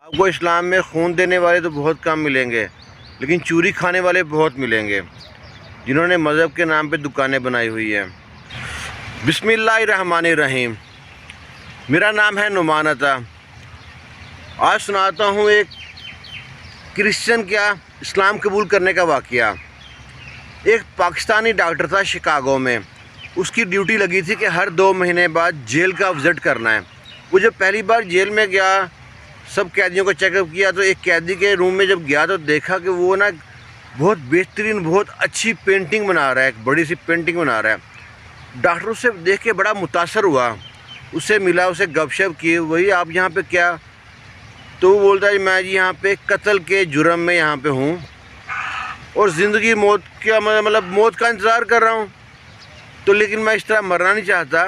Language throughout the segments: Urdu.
آپ کو اسلام میں خون دینے والے تو بہت کم ملیں گے، لیکن چوری کھانے والے بہت ملیں گے، جنہوں نے مذہب کے نام پہ دکانیں بنائی ہوئی ہیں۔ بسم اللہ الرحمن الرحیم۔ میرا نام ہے نعمان عطا۔ آج سناتا ہوں ایک کرسچن کا اسلام قبول کرنے کا واقعہ۔ ایک پاکستانی ڈاکٹر تھا شکاگو میں۔ اس کی ڈیوٹی لگی تھی کہ ہر 2 مہینے بعد جیل کا وزٹ کرنا ہے۔ وہ جب پہلی بار جیل میں گیا، سب قیدیوں کو چیک اپ کیا، تو ایک قیدی کے روم میں جب گیا تو دیکھا کہ وہ بہت بہترین، بہت اچھی پینٹنگ بنا رہا ہے، ایک بڑی سی پینٹنگ بنا رہا ہے۔ ڈاکٹر اسے دیکھ کے بڑا متاثر ہوا، اسے ملا، اسے گپ شپ کی، وہی آپ یہاں پہ کیا؟ تو وہ بولتا ہے میں یہاں پہ قتل کے جرم میں یہاں پہ ہوں اور زندگی موت کا انتظار کر رہا ہوں، تو لیکن میں اس طرح مرنا نہیں چاہتا،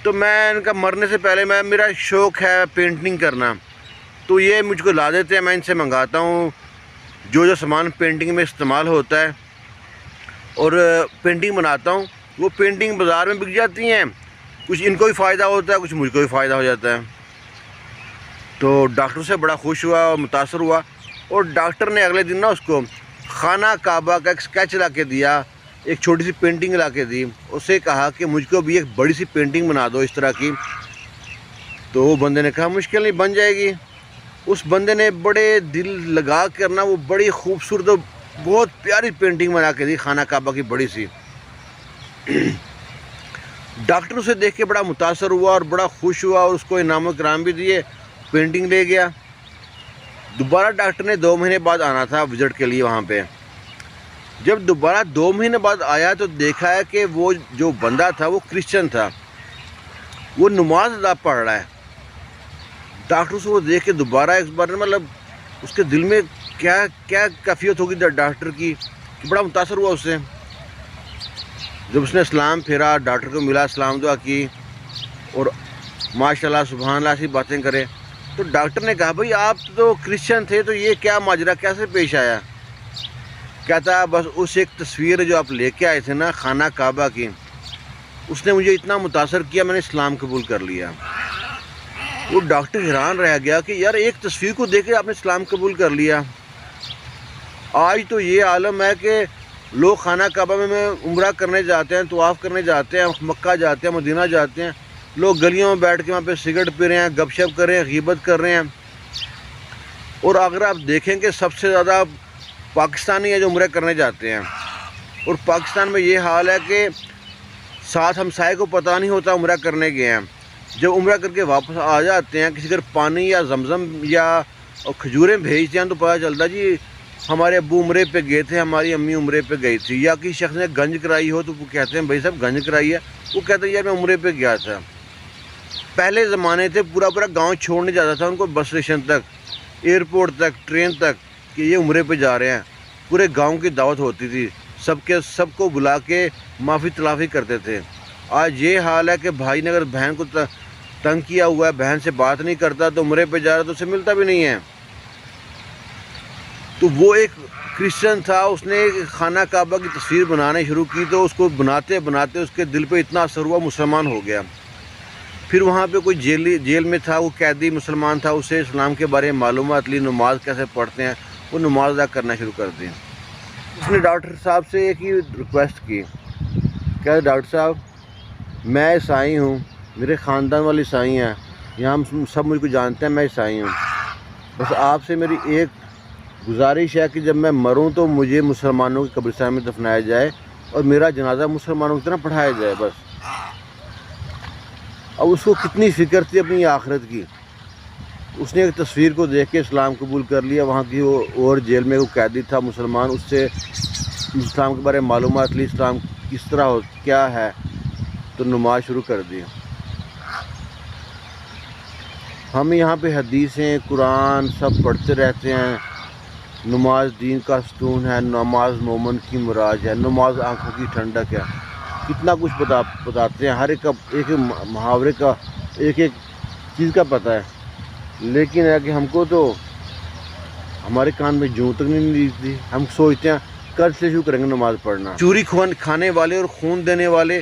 تو میں ان کا مرنے سے پہلے میرا شوق ہے پینٹنگ کرنا، تو یہ مجھ کو لا دیتے ہیں، میں ان سے منگاتا ہوں جو سامان پینٹنگ میں استعمال ہوتا ہے اور پینٹنگ بناتا ہوں۔ وہ پینٹنگ بازار میں بک جاتی ہیں، کچھ ان کو بھی فائدہ ہوتا ہے، کچھ مجھ کو بھی فائدہ ہو جاتا ہے۔ تو ڈاکٹر سے بڑا خوش ہوا اور متاثر ہوا، اور ڈاکٹر نے اگلے دن اس کو خانہ کعبہ کا ایک اسکیچ لا کے دیا، ایک چھوٹی سی پینٹنگ لا کے دی، اسے کہا کہ مجھ کو بھی ایک بڑی سی پینٹنگ بنا دو اس طرح کی۔ تو وہ بندے نے کہا مشکل نہیں، بن جائے گی۔ اس بندے نے بڑے دل لگا کرنا وہ بڑی خوبصورت اور بہت پیاری پینٹنگ بنا کے دی، خانہ کعبہ کی بڑی سی۔ ڈاکٹر اسے دیکھ کے بڑا متاثر ہوا اور بڑا خوش ہوا، اور اس کو انعام و اکرام بھی دیے، پینٹنگ لے گیا۔ دوبارہ ڈاکٹر نے 2 مہینے بعد آنا تھا وزٹ کے لیے وہاں پہ۔ جب دوبارہ 2 مہینے بعد آیا تو دیکھا ہے کہ وہ جو بندہ تھا وہ کرسچن تھا، وہ نماز ادا پڑھ رہا ہے۔ ڈاکٹر سے وہ دیکھ کے دوبارہ ایک بار اس کے دل میں کیا کیفیت ہوگی ڈاکٹر کی، بڑا متاثر ہوا اس سے۔ جب اس نے اسلام پھیرا، ڈاکٹر کو ملا، اسلام دعا کی، اور ماشاءاللہ سبحان اللہ ایسی باتیں کرے، تو ڈاکٹر نے کہا بھئی آپ تو کرسچن تھے، تو یہ کیا ماجرا کیسے پیش آیا؟ کہتا بس اس ایک تصویر جو آپ لے کے آئے تھے نا خانہ کعبہ کی، اس نے مجھے اتنا متاثر کیا، میں نے اسلام قبول کر لیا۔ وہ ڈاکٹر حیران رہ گیا کہ یار ایک تصویر کو دیکھ کے آپ نے اسلام قبول کر لیا۔ آج تو یہ عالم ہے کہ لوگ خانہ کعبہ میں عمرہ کرنے جاتے ہیں، طواف کرنے جاتے ہیں، مکہ جاتے ہیں، مدینہ جاتے ہیں، لوگ گلیوں میں بیٹھ کے وہاں پہ سگریٹ پی رہے ہیں، گپ شپ کر رہے ہیں، غیبت کر رہے ہیں۔ اور اگر آپ دیکھیں کہ سب سے زیادہ پاکستانی ہیں جو عمرہ کرنے جاتے ہیں، اور پاکستان میں یہ حال ہے کہ ساتھ ہمسائے کو پتہ نہیں ہوتا عمرہ کرنے گئے ہیں، جب عمرہ کر کے واپس آ جاتے ہیں، کسی گھر پانی یا زمزم یا کھجوریں بھیجتے ہیں تو پتہ چلتا جی ہمارے ابو عمرے پہ گئے تھے، ہماری امی عمرے پہ گئی تھی، یا کسی شخص نے گنج کرائی ہو تو وہ کہتے ہیں بھائی صاحب گنج کرائی ہے، وہ کہتے ہیں یار میں عمرے پہ گیا تھا۔ پہلے زمانے تھے پورا گاؤں چھوڑنے جاتا تھا ان کو، بس اسٹیشن تک، ایئرپورٹ تک، ٹرین تک، کہ یہ عمرے پہ جا رہے ہیں، پورے گاؤں کی دعوت ہوتی تھی، سب کو بلا کے معافی تلافی کرتے تھے۔ آج یہ حال ہے کہ بھائی نے اگر بہن کو تنگ کیا ہوا ہے، بہن سے بات نہیں کرتا، تو عمرے پہ جا رہا تو اسے ملتا بھی نہیں ہے۔ تو وہ ایک کرسچن تھا، اس نے خانہ کعبہ کی تصویر بنانے شروع کی، تو اس کو بناتے بناتے اس کے دل پہ اتنا اثر ہوا، مسلمان ہو گیا۔ پھر وہاں پہ کوئی جیل میں تھا، وہ قیدی مسلمان تھا، اسے اسلام کے بارے میں معلومات لی، نماز کیسے پڑھتے ہیں، وہ نماز ادا کرنا شروع کر دی۔ اس نے ڈاکٹر صاحب سے ایک ہی ریکویسٹ کی کہ ڈاکٹر صاحب میں عیسائی ہوں، میرے خاندان والے عیسائی ہیں، یہاں سب مجھ کو جانتے ہیں میں عیسائی ہوں، بس آپ سے میری ایک گزارش ہے کہ جب میں مروں تو مجھے مسلمانوں کی قبرستان میں دفنایا جائے اور میرا جنازہ مسلمانوں کی طرح پڑھایا جائے بس۔ اب اس کو کتنی فکر تھی اپنی آخرت کی، اس نے ایک تصویر کو دیکھ کے اسلام قبول کر لیا۔ وہاں کی وہ اور جیل میں وہ قیدی تھا مسلمان، اس سے اسلام کے بارے میں معلومات لی، اسلام کس طرح کیا ہے، تو نماز شروع کر دی۔ ہم یہاں پہ حدیثیں، قرآن سب پڑھتے رہتے ہیں۔ نماز دین کا ستون ہے، نماز مومن کی معراج ہے، نماز آنکھوں کی ٹھنڈک ہے، کتنا کچھ بتاتے ہیں، ہر ایک محاورے کا ایک چیز کا پتہ ہے، لیکن ہے کہ ہم کو تو ہمارے کان میں جوں تک نہیں لیتی، ہم سوچتے ہیں کل سے شروع کریں گے نماز پڑھنا۔ چوری کھانے والے اور خون دینے والے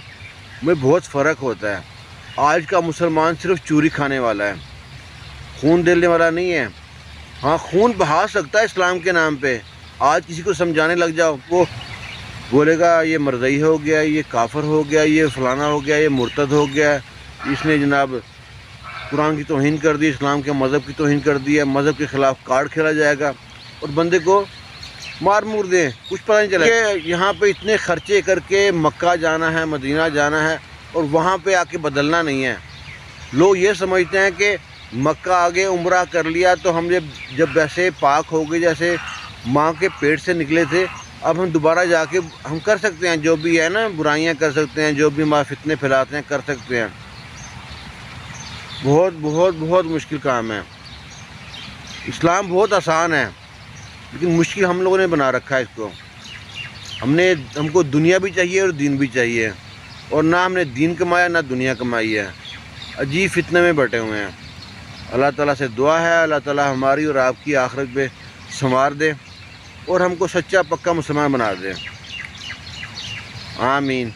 میں بہت فرق ہوتا ہے۔ آج کا مسلمان صرف چوری کھانے والا ہے، خون دینے والا نہیں ہے۔ ہاں خون بہا سکتا ہے اسلام کے نام پہ. آج کسی کو سمجھانے لگ جاؤ وہ بولے گا یہ مرزئی ہو گیا, یہ کافر ہو گیا, یہ فلانا ہو گیا, یہ مرتد ہو گیا, اس نے جناب قرآن کی توہین کر دی, اسلام کے مذہب کی توہین کر دی ہے, مذہب کے خلاف کارڈ کھیلا جائے گا اور بندے کو مار مور دیں, کچھ پتہ نہیں چلے کہ یہاں پہ اتنے خرچے کر کے مکہ جانا ہے, مدینہ جانا ہے اور وہاں پہ آ کے بدلنا نہیں ہے. لوگ یہ سمجھتے ہیں کہ مکہ آگے عمرہ کر لیا تو ہم جب ویسے پاک ہو گئے جیسے ماں کے پیٹ سے نکلے تھے, اب ہم دوبارہ جا کے ہم کر سکتے ہیں جو بھی ہے نا, برائیاں کر سکتے ہیں, جو بھی ہمارے فتنے پھیلاتے ہیں کر سکتے ہیں. بہت بہت بہت مشکل کام ہے. اسلام بہت آسان ہے لیکن مشکل ہم لوگوں نے بنا رکھا ہے اس کو. ہم کو دنیا بھی چاہیے اور دین بھی چاہیے, اور نہ ہم نے دین کمایا نہ دنیا کمائی ہے. عجیب فتنے میں بیٹھے ہوئے ہیں. اللہ تعالیٰ سے دعا ہے اللہ تعالیٰ ہماری اور آپ کی آخرت پہ سنوار دے اور ہم کو سچا پکا مسلمان بنا دے. آمین.